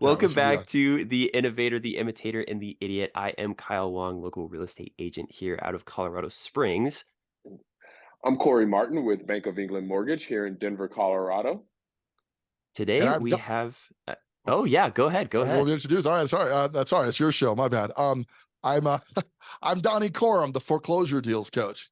Yeah, we Welcome should be back to the Innovator, the Imitator, and the Idiot. I am Kyle Wong, local real estate agent here out of Colorado Springs. I'm Corey Martin with Bank of England Mortgage here in Denver, Colorado. Today And I'm we Don- have, oh, oh yeah, go ahead, go you want ahead. me to introduce? All right, sorry. That's all right. It's your show. My bad. I'm I'm Donny Coram, the foreclosure deals coach.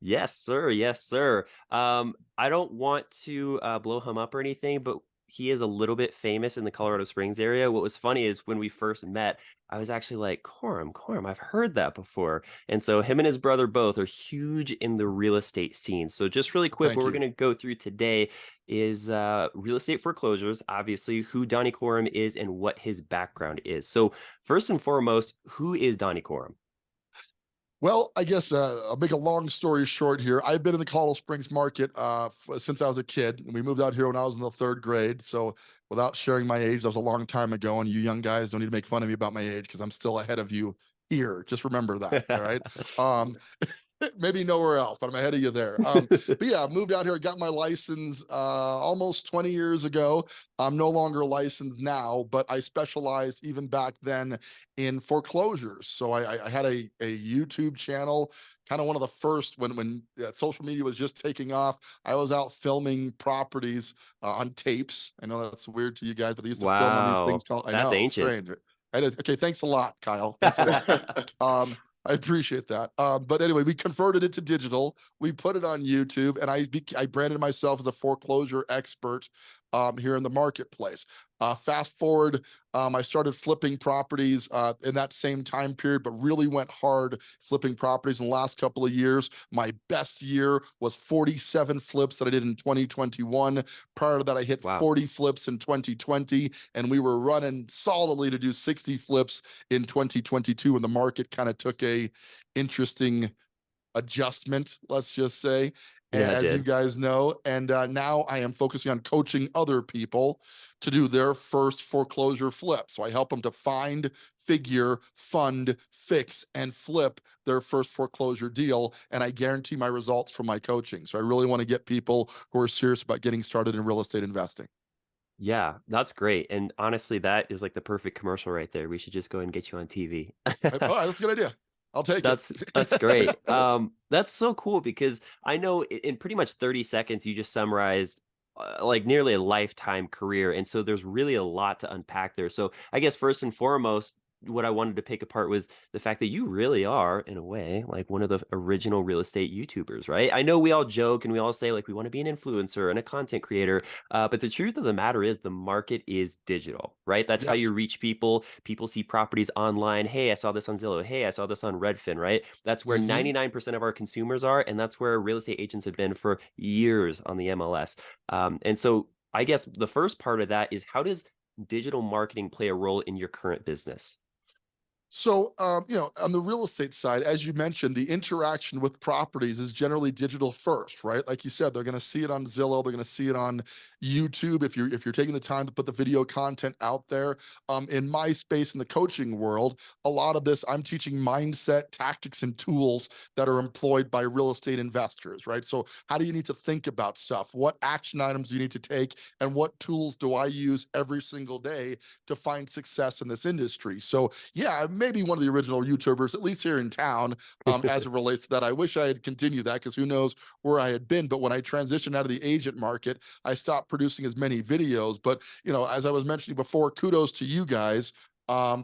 Yes, sir. Yes, sir. I don't want to blow him up or anything, but he is a little bit famous in the Colorado Springs area. What was funny is when we first met, I was actually like, Coram, I've heard that before. And so him and his brother both are huge in the real estate scene. So just really quick, what Thank we're you. going to go through today is real estate foreclosures, obviously, who Donny Coram is and what his background is. So first and foremost, who is Donny Coram? Well, I guess I'll make a long story short here. I've been in the Colorado Springs market since I was a kid, and we moved out here when I was in the third grade. So, without sharing my age, that was a long time ago. And you young guys don't need to make fun of me about my age because I'm still ahead of you here. Just remember that. All right. Um, maybe nowhere else, but I'm ahead of you there. But yeah, I moved out here, got my license almost 20 years ago. I'm no longer licensed now, but I specialized even back then in foreclosures. So I had a YouTube channel, kind of one of the first when social media was just taking off. I was out filming properties on tapes. I know that's weird to you guys, but they used to film on these things Wow, called. I that's know it's ancient. strange. It is okay. Thanks a lot, Kyle. Thanks a lot. I appreciate that. But anyway, we converted it to digital. We put it on YouTube, and I branded myself as a foreclosure expert here in the marketplace. Fast forward, I started flipping properties in that same time period, but really went hard flipping properties in the last couple of years. My best year was 47 flips that I did in 2021. Prior to that, I hit Wow. 40 flips in 2020, and we were running solidly to do 60 flips in 2022 when the market kind of took a interesting adjustment, let's just say, Yeah, it as you did. guys know. And now I am focusing on coaching other people to do their first foreclosure flip. So I help them to find, figure, fund, fix, and flip their first foreclosure deal. And I guarantee my results from my coaching. So I really want to get people who are serious about getting started in real estate investing. Yeah, that's great, and honestly, that is, like, the perfect commercial right there. We should just go ahead and get you on TV. All right, that's a good idea. I'll take it. That's great. That's so cool because I know in pretty much 30 seconds, you just summarized, like, nearly a lifetime career, and so there's really a lot to unpack there. So, I guess first and foremost, what I wanted to pick apart was the fact that you really are, in a way, like one of the original real estate YouTubers, right? I know we all joke and we all say, like, we wanna be an influencer and a content creator, but the truth of the matter is the market is digital, right? That's how Yes. you reach people. People see properties online. Hey, I saw this on Zillow. Hey, I saw this on Redfin, right? That's where Mm-hmm. 99% of our consumers are. And that's where real estate agents have been for years on the MLS. And so I guess the first part of that is how does digital marketing play a role in your current business? So, on the real estate side, as you mentioned, the interaction with properties is generally digital first, right? Like you said, they're going to see it on Zillow, they're going to see it on YouTube if you're taking the time to put the video content out there. In my space in the coaching world, a lot of this I'm teaching mindset, tactics, and tools that are employed by real estate investors, right? So, how do you need to think about stuff? What action items do you need to take, and what tools do I use every single day to find success in this industry? So, yeah, maybe one of the original YouTubers, at least here in town, as it relates to that. I wish I had continued that because who knows where I had been. But when I transitioned out of the agent market, I stopped producing as many videos. But, as I was mentioning before, kudos to you guys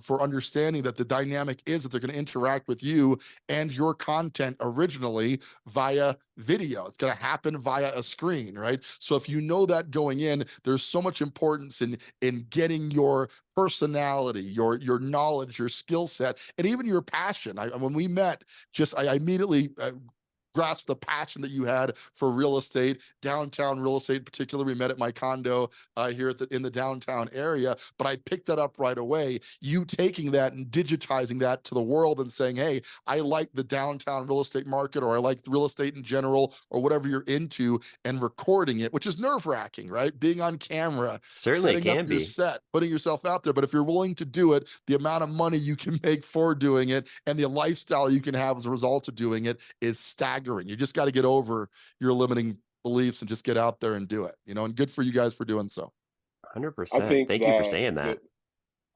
for understanding that the dynamic is that they're going to interact with you and your content originally via video. It's going to happen via a screen, right? So if you know that going in, there's so much importance in getting your personality, your knowledge, your skill set, and even your passion. When we met, I immediately grasp the passion that you had for real estate, downtown real estate in particular. We met at my condo here in the downtown area, but I picked that up right away. You taking that and digitizing that to the world and saying, hey, I like the downtown real estate market, or I like real estate in general, or whatever you're into, and recording it, which is nerve wracking, right? Being on camera, Certainly setting up can your be. set, putting yourself out there. But if you're willing to do it, the amount of money you can make for doing it and the lifestyle you can have as a result of doing it is staggering. You just got to get over your limiting beliefs and just get out there and do it, and good for you guys for doing so. I 100%. think Thank you for that saying the that.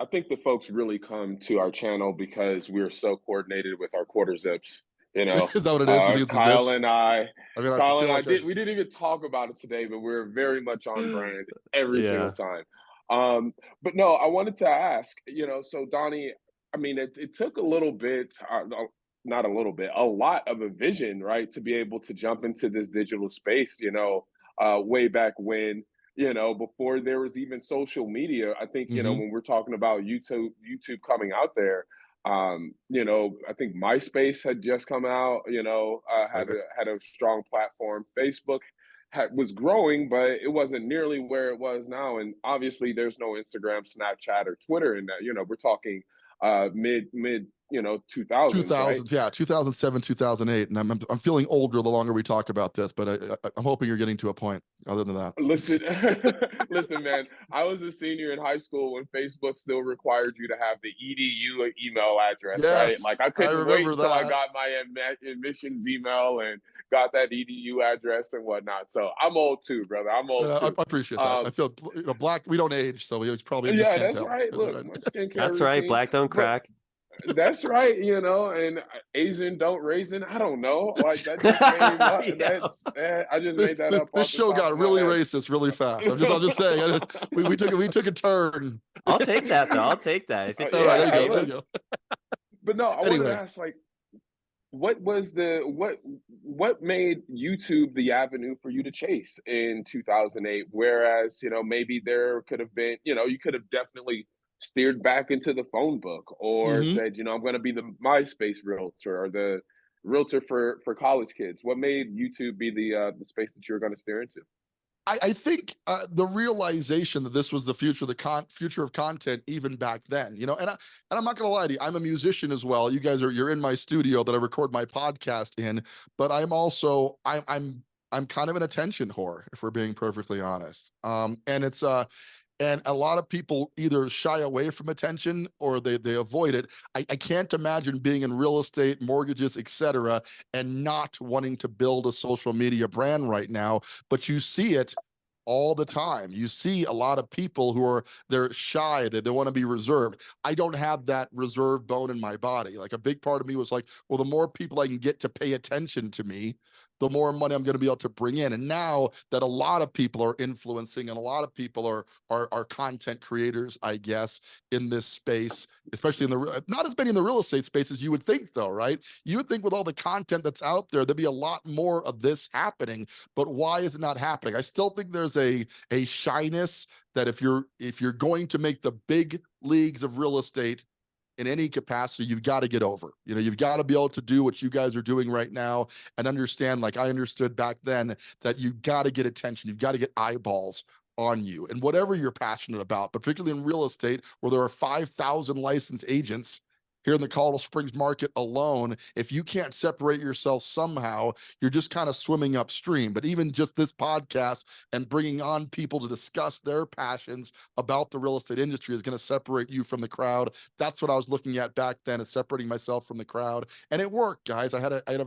I think the folks really come to our channel because we're so coordinated with our quarter zips. You know, Is that what it is? You think it's the Kyle zips? and I, I mean, I Kyle feel and I like I, did. We didn't even talk about it today, but we're very much on brand every single Yeah. time. But no, I wanted to ask. So Donnie, I mean, it took a little bit, no, not a little bit, a lot of a vision, right, to be able to jump into this digital space. Way back when, before there was even social media. I think, hmm when we're talking about YouTube coming out there, I think MySpace had just come out, had a strong platform. Facebook was growing, but it wasn't nearly where it was now. And obviously there's no Instagram, Snapchat, or Twitter in that. We're talking mid 2000s, right? 2000s, yeah, 2007, 2008, and I'm feeling older the longer we talk about this, but I'm hoping you're getting to a point. Other than that, Listen, listen, man. I was a senior in high school when Facebook still required you to have the edu email address, right? Like yes, I I couldn't wait remember until I that. got my admissions email and got that edu address and whatnot. So I'm old too, brother. I'm old I too. appreciate that. I Um, feel, black. We don't age, so we probably just yeah, can't that's tell. right. That's Look, right. my skincare That's right. routine, Black don't but crack. that's right, and Asian don't raisin. I don't know. Like that just came up. Yeah. I just this, made that this, up this off the show top got of my really head. racist really fast. I'm just saying. We took a turn. I'll take that though. I'll take that if it's All right, there you yeah, Yeah, go. There look, you go. but no, I wanted to Anyway, ask, like, what was what made YouTube the avenue for you to chase in 2008? Whereas, maybe there could have been, you could have definitely steered back into the phone book or hmm said, I'm going to be the MySpace realtor or the realtor for college kids. What made YouTube be the space that you're going to steer into? I think the realization that this was the future, future of content, even back then, and I'm not gonna lie to you, I'm a musician as well. You're in my studio that I record my podcast in, but I'm kind of an attention whore, if we're being perfectly honest. And a lot of people either shy away from attention or they avoid it. I can't imagine being in real estate, mortgages, etc., and not wanting to build a social media brand right now. But you see it all the time. You see a lot of people they're shy, they want to be reserved. I don't have that reserve bone in my body. Like a big part of me was like, well, the more people I can get to pay attention to me, the more money I'm going to be able to bring in. And now that a lot of people are influencing and a lot of people are content creators, I guess, in this space, especially in not as many in the real estate space as you would think, though, right? You would think with all the content that's out there, there'd be a lot more of this happening. But why is it not happening? I still think there's a shyness that if you're going to make the big leagues of real estate in any capacity, you've got to get over. You've got to be able to do what you guys are doing right now and understand, like I understood back then, that you've got to get attention. You've got to get eyeballs on you and whatever you're passionate about, particularly in real estate, where there are 5,000 licensed agents here in the Colorado Springs market alone. If you can't separate yourself somehow, you're just kind of swimming upstream. But even just this podcast and bringing on people to discuss their passions about the real estate industry is going to separate you from the crowd. That's what I was looking at back then, is separating myself from the crowd. And it worked, guys. I had a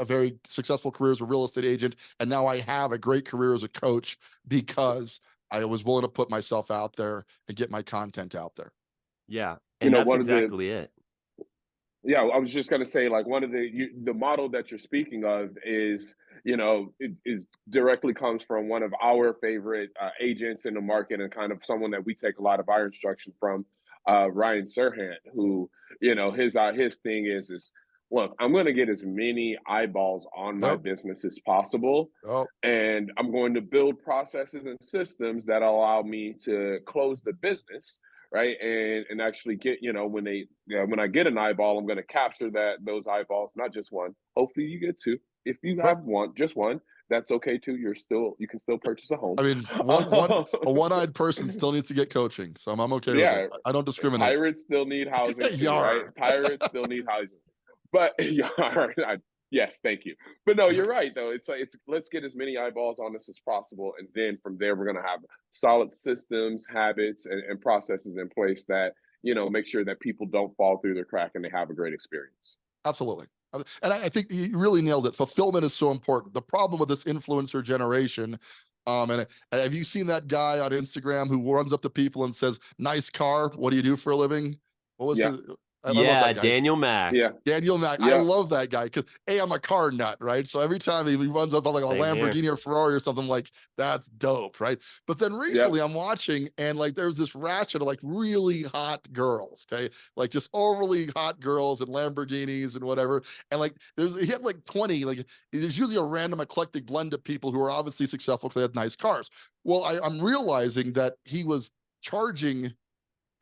very successful career as a real estate agent, and now I have a great career as a coach because I was willing to put myself out there and get my content out there. Yeah. You And know, that's one of the exactly it. Yeah, I was just gonna say, like, one of the model that you're speaking of is, it is directly comes from one of our favorite agents in the market and kind of someone that we take a lot of our instruction from, Ryan Serhant, who, his thing is, look, I'm going to get as many eyeballs on my Yep. business as possible, Oh, and I'm going to build processes and systems that allow me to close the business, right, and actually get, when I get an eyeball, I'm going to capture those eyeballs, not just one. Hopefully you get two. If you right. have just one, that's okay too. You can still purchase a home. I mean, a one-eyed person still needs to get coaching, so I'm okay with it. Yeah, I don't discriminate. pirates still need housing too, right? Yar. Pirates still need housing. But yeah, yes, thank you. But no, you're right though. It's let's get as many eyeballs on this as possible, and then from there we're gonna have solid systems, habits, and processes in place that make sure that people don't fall through the crack and they have a great experience. Absolutely. And I think you really nailed it. Fulfillment is so important. The problem with this influencer generation And have you seen that guy on Instagram who runs up to people and says, "Nice car. What do you do for a living?" What was Yeah. it? I love Yeah, that guy. Daniel Mack. Yeah. Daniel Mack. I Yeah. love that guy because I'm a car nut, right? So every time he runs up on like a Same here. Lamborghini or Ferrari or something, like that's dope, right? But then Yeah. recently I'm watching and like there's this ratchet of like really hot girls, okay, like just overly hot girls and Lamborghinis and whatever, and like he had like 20, like there's usually a random eclectic blend of people who are obviously successful because they had nice cars. Well, I'm realizing that he was charging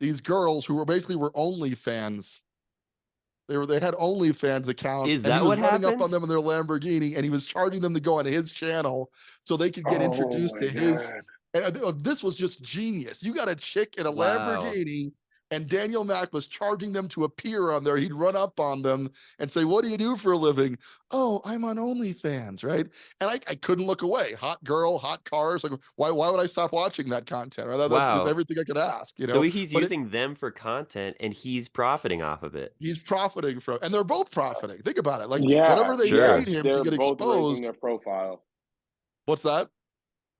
these girls who were basically were OnlyFans. They had OnlyFans accounts, Is and he that was what running up on happened? them in their Lamborghini, and he was charging them to go on his channel so they could get Oh introduced my to his. God. And this was just genius. You got a chick in a Wow. Lamborghini, and Daniel Mack was charging them to appear on there. He'd run up on them and say, "What do you do for a living?" "Oh, I'm on OnlyFans," right? And I couldn't look away. Hot girl, hot cars. Like, why would I stop watching that content? Right? That's Wow. everything I could ask, you So know. he's But using them for content and he's profiting off of it. he's profiting from, and they're both profiting. Think about it. Like Yeah. whatever they Yeah. Sure. paid him to They're get both raising exposed. their profile. What's that?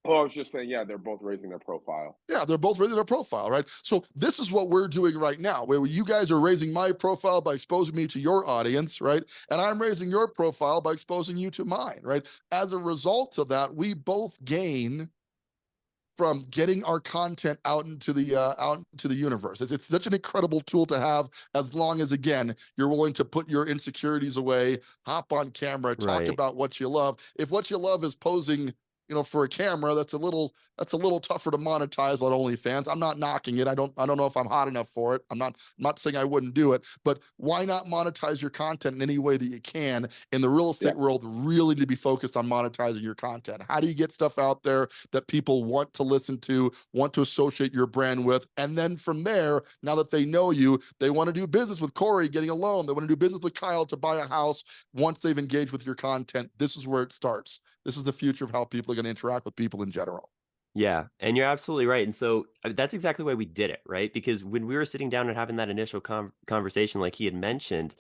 Oh, I was just saying, yeah, they're both raising their profile. Yeah, they're both raising their profile, right? So this is what we're doing right now, where you guys are raising my profile by exposing me to your audience, right? And I'm raising your profile by exposing you to mine, right? As a result of that, we both gain from getting our content out into the universe. It's such an incredible tool to have, as long as again you're willing to put your insecurities away, hop on camera, talk Right. about what you love. If what you love is posing, for a camera, that's a little tougher to monetize on OnlyFans. I'm not knocking it. I don't know if I'm hot enough for it. I'm not saying I wouldn't do it, but why not monetize your content in any way that you can? In the real Yeah. estate world, really need to be focused on monetizing your content. How do you get stuff out there that people want to listen to, want to associate your brand with? And then from there, now that they know you, they want to do business with Corey getting a loan. They want to do business with Kyle to buy a house. Once they've engaged with your content, this is where it starts. This is the future of how people are going to interact with people in general. Yeah, and you're absolutely right. And so that's exactly why we did it, right? Because when we were sitting down and having that initial conversation, like he had mentioned,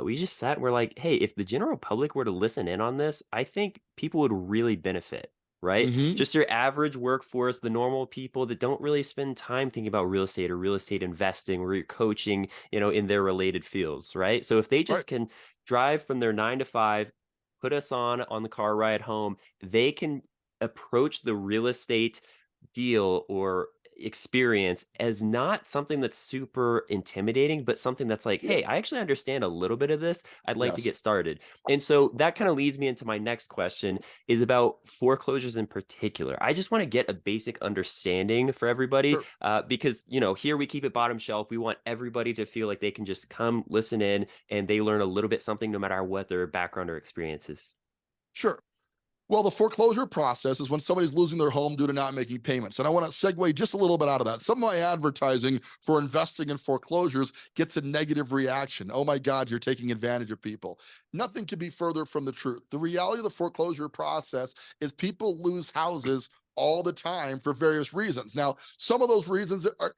we just sat and we're like, hey, if the general public were to listen in on this, I think people would really benefit, right? Mm-hmm. Just your average workforce, the normal people that don't really spend time thinking about real estate or real estate investing or you're coaching, in their related fields, right? So if they Right. just can drive from their 9 to 5, put us on the car ride home, they can approach the real estate deal or experience as not something that's super intimidating, but something that's like, Yeah. hey, I actually understand a little bit of this. I'd like to Yes. get started. And so that kind of leads me into my next question is about foreclosures in particular. I just want to get a basic understanding for everybody Sure. because, here we keep it bottom shelf. We want everybody to feel like they can just come listen in and they learn a little bit something no matter what their background or experience is. Sure. Well, the foreclosure process is when somebody's losing their home due to not making payments. And I want to segue just a little bit out of that. Some of my advertising for investing in foreclosures gets a negative reaction. Oh my God, you're taking advantage of people. Nothing could be further from the truth. The reality of the foreclosure process is people lose houses all the time for various reasons. Now, some of those reasons are,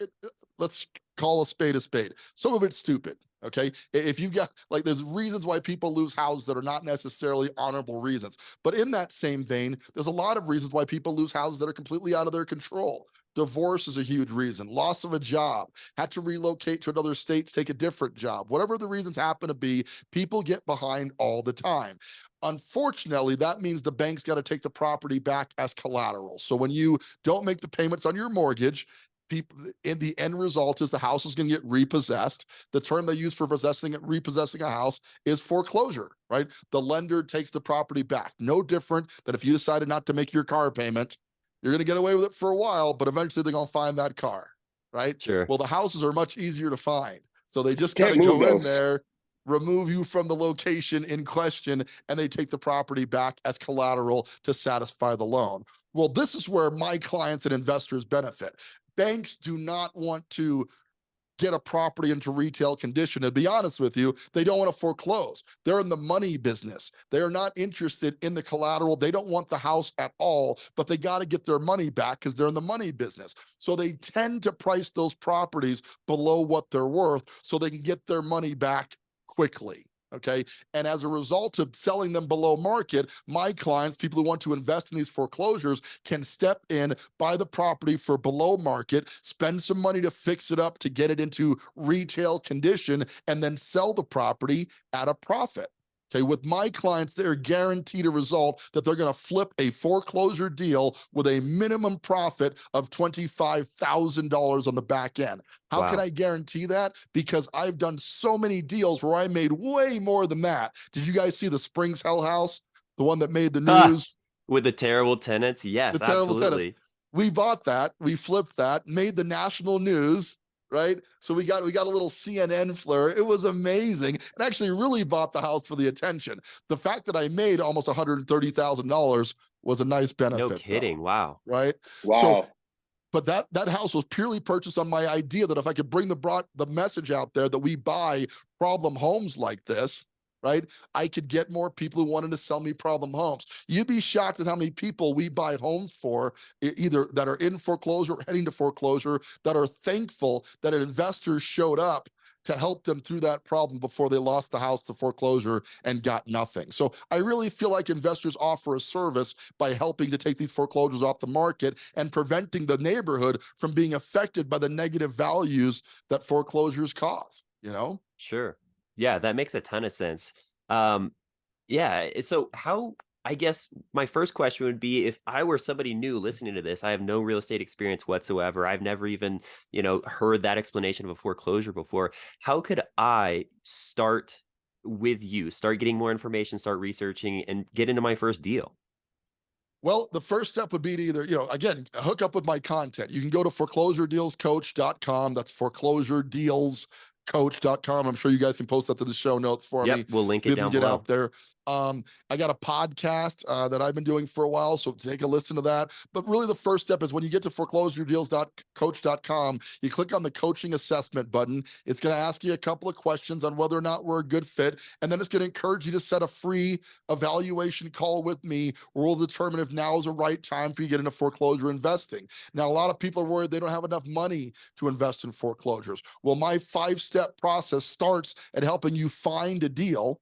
let's call a spade a spade. Some of it's stupid. Okay. If you've got like, there's reasons why people lose houses that are not necessarily honorable reasons. But in that same vein, there's a lot of reasons why people lose houses that are completely out of their control. Divorce is a huge reason. Loss of a job, had to relocate to another state to take a different job. Whatever the reasons happen to be, people get behind all the time. Unfortunately, that means the bank's got to take the property back as collateral. So when you don't make the payments on your mortgage, people in the end result is the house is going to get repossessed. The term they use for repossessing a house is foreclosure, right? The lender takes the property back. No different than if you decided not to make your car payment, you're going to get away with it for a while, but eventually they're going to find that car, right? Sure. Well, the houses are much easier to find. So they just got Can't to move go in those. there, remove you from the location in question, and they take the property back as collateral to satisfy the loan. Well, this is where my clients and investors benefit. Banks do not want to get a property into retail condition. To be honest with you, they don't want to foreclose. They're in the money business. They are not interested in the collateral. They don't want the house at all, but they got to get their money back because they're in the money business. So they tend to price those properties below what they're worth so they can get their money back quickly. Okay. And as a result of selling them below market, my clients, people who want to invest in these foreclosures, can step in, buy the property for below market, spend some money to fix it up to get it into retail condition, and then sell the property at a profit. Okay, with my clients, they're guaranteed a result that they're going to flip a foreclosure deal with a minimum profit of $25,000 on the back end. How can Wow. I guarantee that? Because I've done so many deals where I made way more than that. Did you guys see the Springs Hell House? The one that made the Ah, news? with the terrible tenants? The Yes, terrible tenants. absolutely. We bought that, we flipped that, made the national news, right? So we got a little CNN flair. It was amazing, and actually really bought the house for the attention. The fact that I made almost $130,000 was a nice No benefit, though, kidding. Wow. right? So, Wow. but that house was purely purchased on my idea that if I could bring the message out there that we buy problem homes like this, right, I could get more people who wanted to sell me problem homes. You'd be shocked at how many people we buy homes for, either that are in foreclosure or heading to foreclosure, that are thankful that an investor showed up to help them through that problem before they lost the house to foreclosure and got nothing. So I really feel like investors offer a service by helping to take these foreclosures off the market and preventing the neighborhood from being affected by the negative values that foreclosures cause, you know? Sure. Yeah, that makes a ton of sense. Um, yeah, so how I guess my first question would be if I were somebody new listening to this, I have no real estate experience whatsoever. I've never even, heard that explanation of a foreclosure before. How could I start with you? Start getting more information, start researching and get into my first deal? Well, the first step would be to either, again, hook up with my content. You can go to foreclosuredealscoach.com. That's foreclosuredealscoach.com. I'm sure you guys can post that to the show notes for me Yep, we'll link to be it able to down get out below. there. I got a podcast that I've been doing for a while, so take a listen to that. But really, the first step is when you get to foreclosuredealscoach.com, you click on the coaching assessment button. It's going to ask you a couple of questions on whether or not we're a good fit. And then it's going to encourage you to set a free evaluation call with me where we'll determine if now is the right time for you to get into foreclosure investing. Now, a lot of people are worried they don't have enough money to invest in foreclosures. Well, my 5-step process starts at helping you find a deal,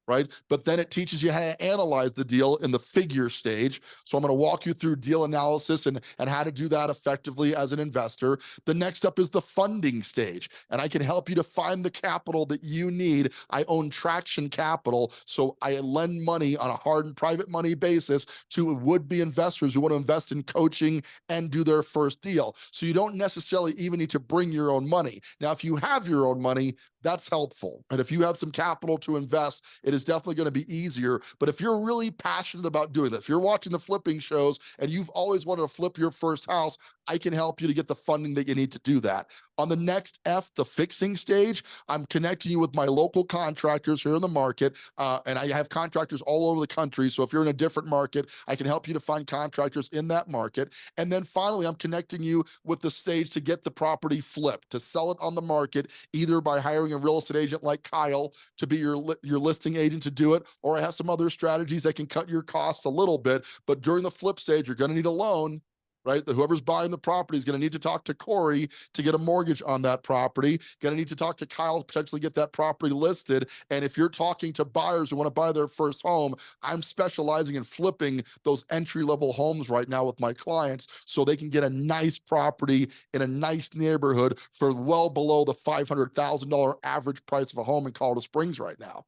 right? But then it teaches you how to analyze the deal in the figure stage. So I'm going to walk you through deal analysis and how to do that effectively as an investor. The next up is the funding stage, and I can help you to find the capital that you need. I own Traction Capital, so I lend money on a hard and private money basis to would-be investors who want to invest in coaching and do their first deal. So you don't necessarily even need to bring your own money. Now, if you have your own money, that's helpful. And if you have some capital to invest, it is definitely going to be easier. But if you're really passionate about doing this, if you're watching the flipping shows and you've always wanted to flip your first house, I can help you to get the funding that you need to do that. On the next F, the fixing stage, I'm connecting you with my local contractors here in the market. And I have contractors all over the country. So if you're in a different market, I can help you to find contractors in that market. And then finally, I'm connecting you with the stage to get the property flipped, to sell it on the market, either by hiring a real estate agent like Kyle to be your listing agent to do it, or I have some other strategies that can cut your costs a little bit. But during the flip stage, you're going to need a loan, right? Whoever's buying the property is going to need to talk to Corey to get a mortgage on that property. Going to need to talk to Kyle to potentially get that property listed. And if you're talking to buyers who want to buy their first home, I'm specializing in flipping those entry-level homes right now with my clients so they can get a nice property in a nice neighborhood for well below the $500,000 average price of a home in Colorado Springs right now.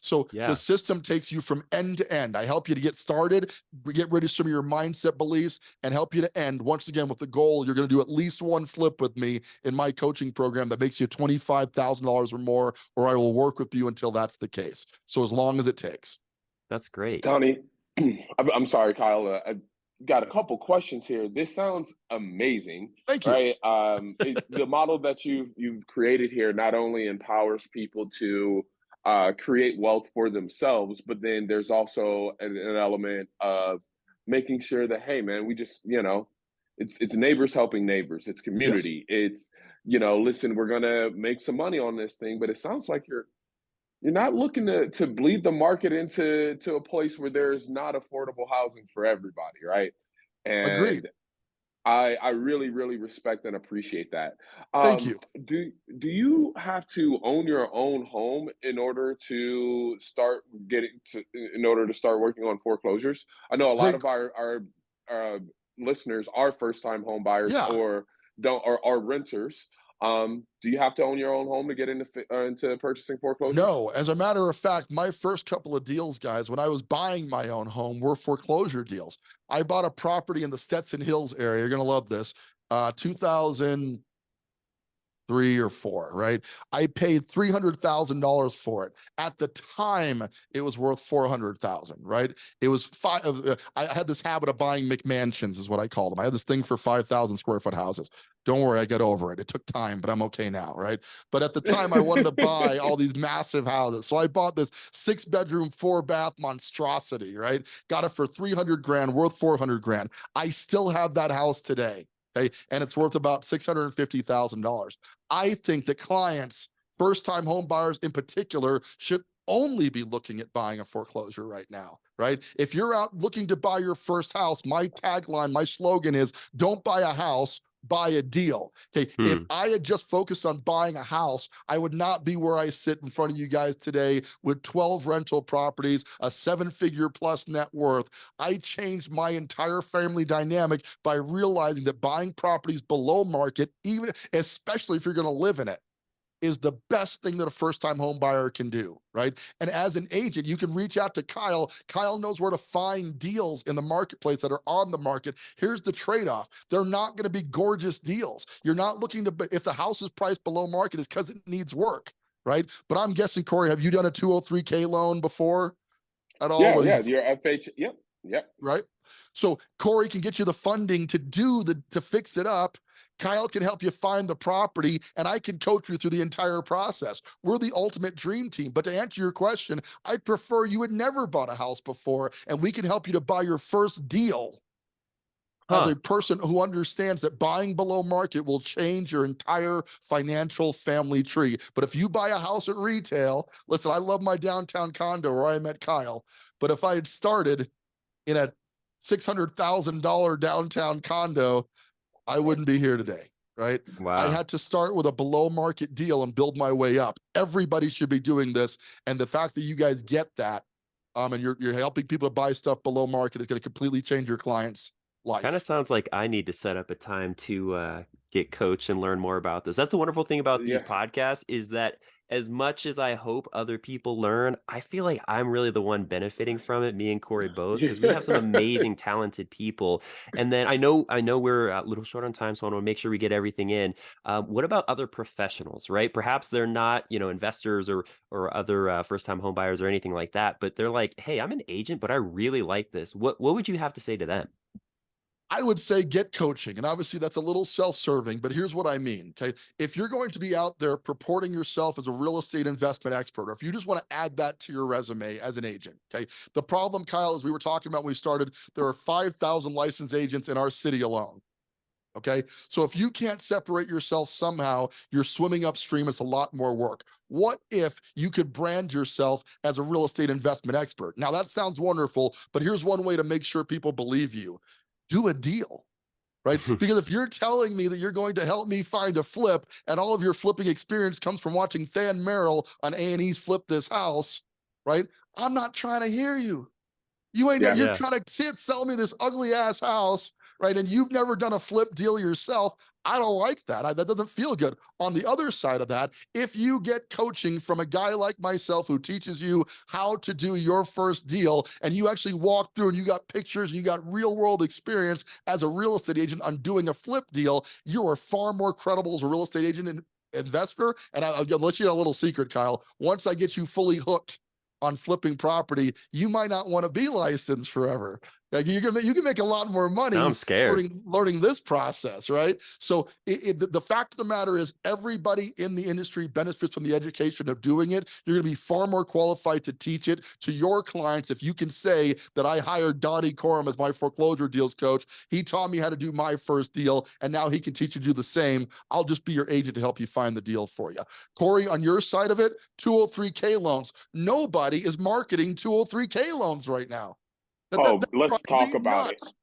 So the Yeah. system takes you from end to end. I help you to get started, get rid of some of your mindset beliefs, and help you to end once again with the goal you're going to do at least one flip with me in my coaching program that makes you $25,000 or more, or I will work with you until that's the case. So as long as it takes. That's great. Donny, I'm sorry, Kyle. I got a couple questions here. This sounds amazing, Thank you. right? The model that you've created here not only empowers people to create wealth for themselves, but then there's also an element of making sure that, hey, man, we just, it's neighbors helping neighbors. It's Yes, community. It's, listen, we're gonna make some money on this thing, but it sounds like you're not looking to bleed the market into a place where there's not affordable housing for everybody, right? agreed. And I really, really respect and appreciate that. Thank you. Do you have to own your own home in order to start in order to start working on foreclosures? I know a lot Great. of our uh, listeners are first time home buyers Yeah. or don't or are renters. Do you have to own your own home to get into purchasing foreclosures? No, as a matter of fact, my first couple of deals, guys, when I was buying my own home, were foreclosure deals. I bought a property in the Stetson Hills area. You're going to love this. 2003 or four, right? I paid $300,000 for it. At the time, it was worth 400,000, right? It was five. I had this habit of buying McMansions, is what I call them. I had this thing for 5,000 square foot houses. Don't worry, I got over it. It took time, but I'm okay now, right? But at the time, I wanted to buy all these massive houses. So I bought this 6-bedroom, 4-bath monstrosity, right? Got it for 300 grand, worth 400 grand. I still have that house today. Okay. And it's worth about $650,000. I think that clients, first-time home buyers in particular, should only be looking at buying a foreclosure right now, right? If you're out looking to buy your first house, my tagline, my slogan is, don't buy a house, buy a deal. Okay. If Hmm. I had just focused on buying a house, I would not be where I sit in front of you guys today with 12 rental properties, a 7-figure plus net worth. I changed my entire family dynamic by realizing that buying properties below market, even especially if you're going to live in it, is the best thing that a first-time home buyer can do, right? And as an agent, you can reach out to Kyle. Kyle knows where to find deals in the marketplace that are on the market. Here's the trade-off. They're not going to be gorgeous deals. You're not looking to, if the house is priced below market, it's because it needs work, right? But I'm guessing, Corey, have you done a 203K loan before at all? Yeah, Where yeah, you, your FH. Yep, yep. right? So Corey can get you the funding to to fix it up. Kyle can help you find the property, and I can coach you through the entire process. We're the ultimate dream team. But to answer your question, I'd prefer you had never bought a house before, and we can help you to buy your first deal as Huh. a person who understands that buying below market will change your entire financial family tree. But if you buy a house at retail, listen, I love my downtown condo where I met Kyle. But if I had started in a $600,000 downtown condo, I wouldn't be here today, right? I Wow. had to start with a below market deal and build my way up. Everybody should be doing this. And the fact that you guys get that, and you're helping people to buy stuff below market is going to completely change your client's Kind of life. sounds like I need to set up a time to get coached and learn more about this. That's the wonderful thing about these Yeah. podcasts is that as much as I hope other people learn, I feel like I'm really the one benefiting from it, me and Corey both, because we have some amazing, talented people. And then I know we're a little short on time, so I want to make sure we get everything in. What about other professionals, right? Perhaps they're not, investors or other first-time home buyers or anything like that, but they're like, hey, I'm an agent, but I really like this. What would you have to say to them? I would say get coaching. And obviously that's a little self-serving, but here's what I mean. Okay. If you're going to be out there purporting yourself as a real estate investment expert, or if you just want to add that to your resume as an agent, okay. The problem, Kyle, as we were talking about when we started, there are 5,000 licensed agents in our city alone. Okay. So if you can't separate yourself somehow, you're swimming upstream. It's a lot more work. What if you could brand yourself as a real estate investment expert? Now that sounds wonderful, but here's one way to make sure people believe you. Do a deal, right? Because if you're telling me that you're going to help me find a flip and all of your flipping experience comes from watching Than Merrill on A&E's Flip This House, right? I'm not trying to hear you. You ain't, Yeah. you're Yeah. trying to sell me this ugly ass house, right? And you've never done a flip deal yourself. I don't like that. That doesn't feel good. On the other side of that, if you get coaching from a guy like myself who teaches you how to do your first deal, and you actually walk through and you got pictures and you got real world experience as a real estate agent on doing a flip deal, you are far more credible as a real estate agent and investor. And I'll let you know a little secret, Kyle. Once I get you fully hooked on flipping property, you might not want to be licensed forever. Like you can make a lot more Now I'm money scared. learning this process, right? So the fact of the matter is everybody in the industry benefits from the education of doing it. You're going to be far more qualified to teach it to your clients if you can say that I hired Donny Coram as my foreclosure deals coach. He taught me how to do my first deal, and now he can teach you to do the same. I'll just be your agent to help you find the deal for you. Corey, on your side of it, 203K loans. Nobody is marketing 203K loans right now. That Oh, let's drives me talk about it. nuts.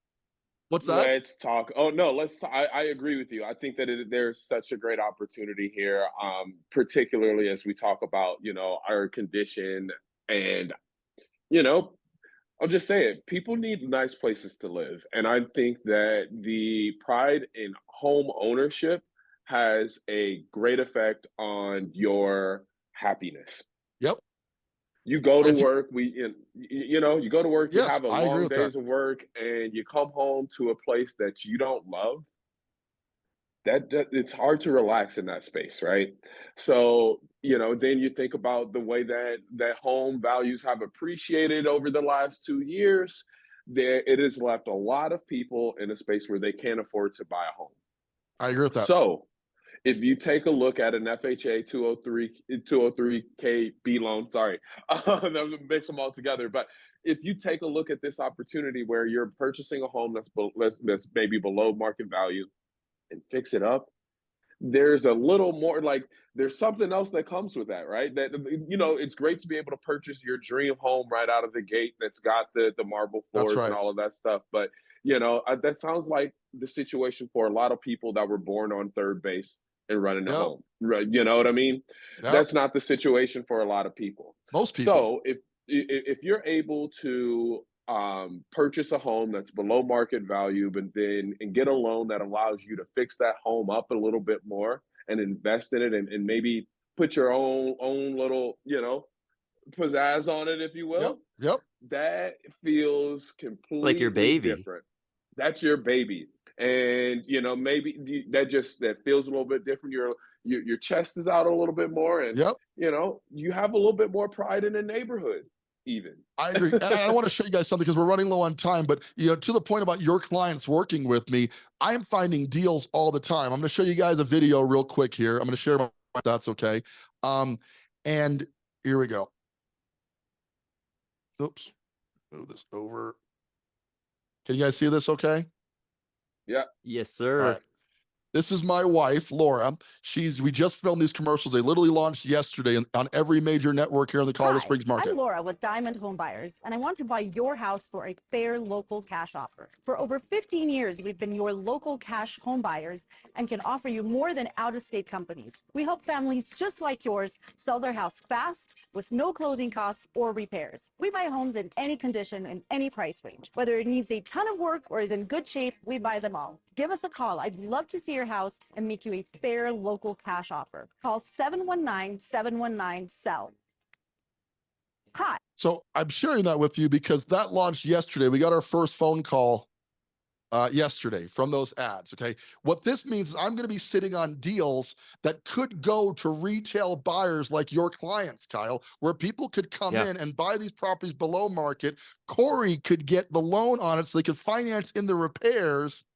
What's that? Let's talk. Oh no, let's. I agree with you. I think that there's such a great opportunity here, particularly as we talk about our condition, and you know I'll just say it. People need nice places to live. And I think that the pride in home ownership has a great effect on your happiness. Yep. You go to If you, work, you go to work, you yes, have a I agree long with that. days of work, and you come home to a place that you don't love. That it's hard to relax in that space, right? So, then you think about the way that home values have appreciated over the last 2 years. There, it has left a lot of people in a space where they can't afford to buy a home. I agree with that. So, if you take a look at an FHA 203K B loan, sorry, that mix them all together. But if you take a look at this opportunity where you're purchasing a home that's maybe below market value and fix it up, there's a little more, like, there's something else that comes with that, right? That it's great to be able to purchase your dream home right out of the gate that's got the marble That's floors and right. all of that stuff. But that sounds like the situation for a lot of people that were born on third base and running a Yep. home, right? You know what I mean? Yep. That's not the situation for a lot of people. Most people. So if you're able to purchase a home that's below market value, but then and get a loan that allows you to fix that home up a little bit more and invest in it, and maybe put your own little pizzazz on it, if you Yep. will, Yep. that feels It's like your completely baby. different. That's your baby. And maybe that feels a little bit different. Your chest is out a little bit more, and Yep. you have a little bit more pride in the neighborhood even. I agree. And I want to show you guys something because we're running low on time, but to the point about your clients working with me, I am finding deals all the time. I'm going to show you guys a video real quick here. I'm going to share my, if that's okay. And here we go. Oops. Move this over. Can you guys see this okay? Yeah. Yes, All sir. right. This is my wife, Laura. We just filmed these commercials. They literally launched yesterday on every major network here in the Colorado Hi, Springs market. I'm Laura with Diamond Home Buyers, and I want to buy your house for a fair local cash offer. For over 15 years, we've been your local cash home buyers and can offer you more than out-of-state companies. We help families just like yours sell their house fast with no closing costs or repairs. We buy homes in any condition and any price range. Whether it needs a ton of work or is in good shape, we buy them all. Give us a call. I'd love to see your house and make you a fair local cash offer. Call 719-719-SELL. Hi. So I'm sharing that with you because that launched yesterday. We got our first phone call yesterday from those ads. Okay. What this means is I'm going to be sitting on deals that could go to retail buyers like your clients, Kyle, where people could come in and buy these properties below market. Corey could get the loan on it so they could finance in the repairs.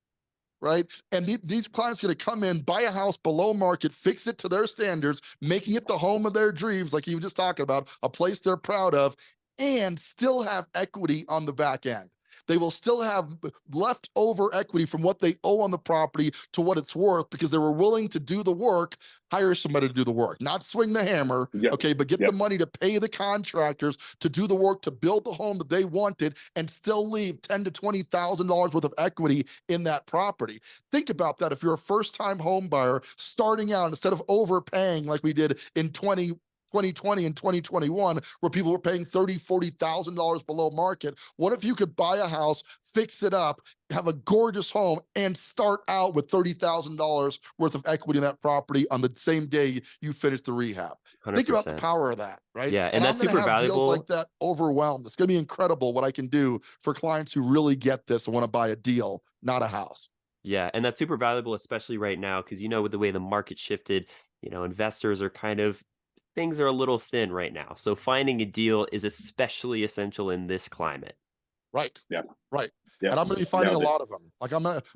Right. And these clients are going to come in, buy a house below market, fix it to their standards, making it the home of their dreams, like you were just talking about, a place they're proud of, and still have equity on the back end. They will still have leftover equity from what they owe on the property to what it's worth because they were willing to do the work, hire somebody to do the work, not swing the hammer, okay, but get the money to pay the contractors to do the work, to build the home that they wanted and still leave $10,000 to $20,000 worth of equity in that property. Think about that. If you're a first-time home buyer starting out, instead of overpaying like we did in 2020 and 2021, where people were paying $30,000, $40,000 below market. What if you could buy a house, fix it up, have a gorgeous home, and start out with $30,000 worth of equity in that property on the same day you finish the rehab? 100%. Think about the power of that, right? Yeah, And I'm that's going to super have deals valuable. like that overwhelmed. It's going to be incredible what I can do for clients who really get this and want to buy a deal, not a house. Yeah, and that's super valuable, especially right now, because with the way the market shifted, investors are things are a little thin right now. So finding a deal is especially essential in this climate. Right. Yeah. Right. Yeah. And I'm going to be finding a lot of them. Like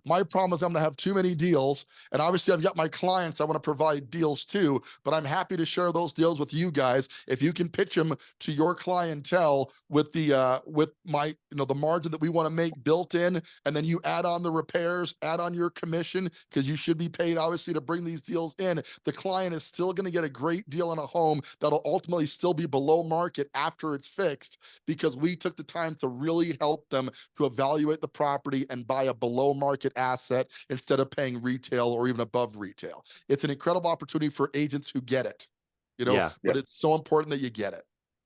my problem is I'm going to have too many deals. And obviously I've got my clients I want to provide deals to, but I'm happy to share those deals with you guys. If you can pitch them to your clientele with with my, the margin that we want to make built in, and then you add on the repairs, add on your commission, because you should be paid obviously to bring these deals in. The client is still going to get a great deal on a home that'll ultimately still be below market after it's fixed, because we took the time to really help them to evaluate evaluate the property and buy a below market asset instead of paying retail or even above retail. It's an incredible opportunity for agents who get it, Yeah. but it's so important that you get it.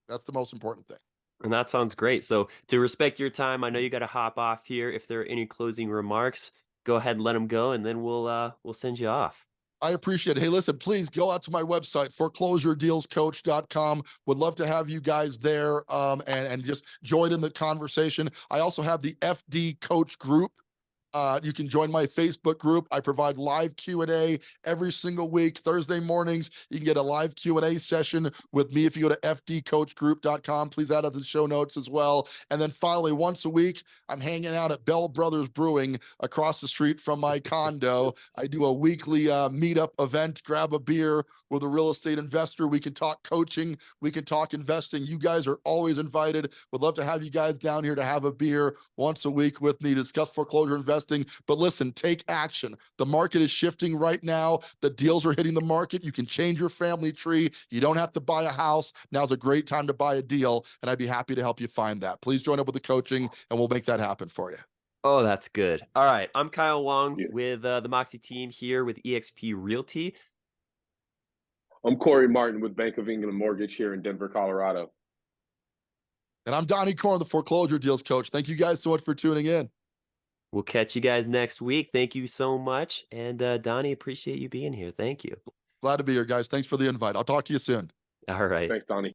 That's the most important thing. And that sounds great. So to respect your time, I know you got to hop off here. If there are any closing remarks, go ahead and let them go, and then we'll send you off. I appreciate it. Hey, listen, please go out to my website, foreclosuredealscoach.com. Would love to have you guys there and just join in the conversation. I also have the FD Coach group. You can join my Facebook group. I provide live Q&A every single week, Thursday mornings. You can get a live Q&A session with me if you go to fdcoachgroup.com. Please add up the show notes as well. And then finally, once a week, I'm hanging out at Bell Brothers Brewing across the street from my condo. I do a weekly meetup event, grab a beer with a real estate investor. We can talk coaching. We can talk investing. You guys are always invited. Would love to have you guys down here to have a beer once a week with me to discuss foreclosure investing. But listen, take action. The market is shifting right now. The deals are hitting the market. You can change your family tree. You don't have to buy a house. Now's a great time to buy a deal, and I'd be happy to help you find that. Please join up with the coaching, and we'll make that happen for you. Oh, that's good. All right. I'm Kyle Wong Yeah. with the Moxie team here with eXp Realty. I'm Corey Martin with Bank of England Mortgage here in Denver, Colorado. And I'm Donny Coram, the foreclosure deals coach. Thank you guys so much for tuning in. We'll catch you guys next week. Thank you so much. And Donnie, appreciate you being here. Thank you. Glad to be here, guys. Thanks for the invite. I'll talk to you soon. All right. Thanks, Donnie.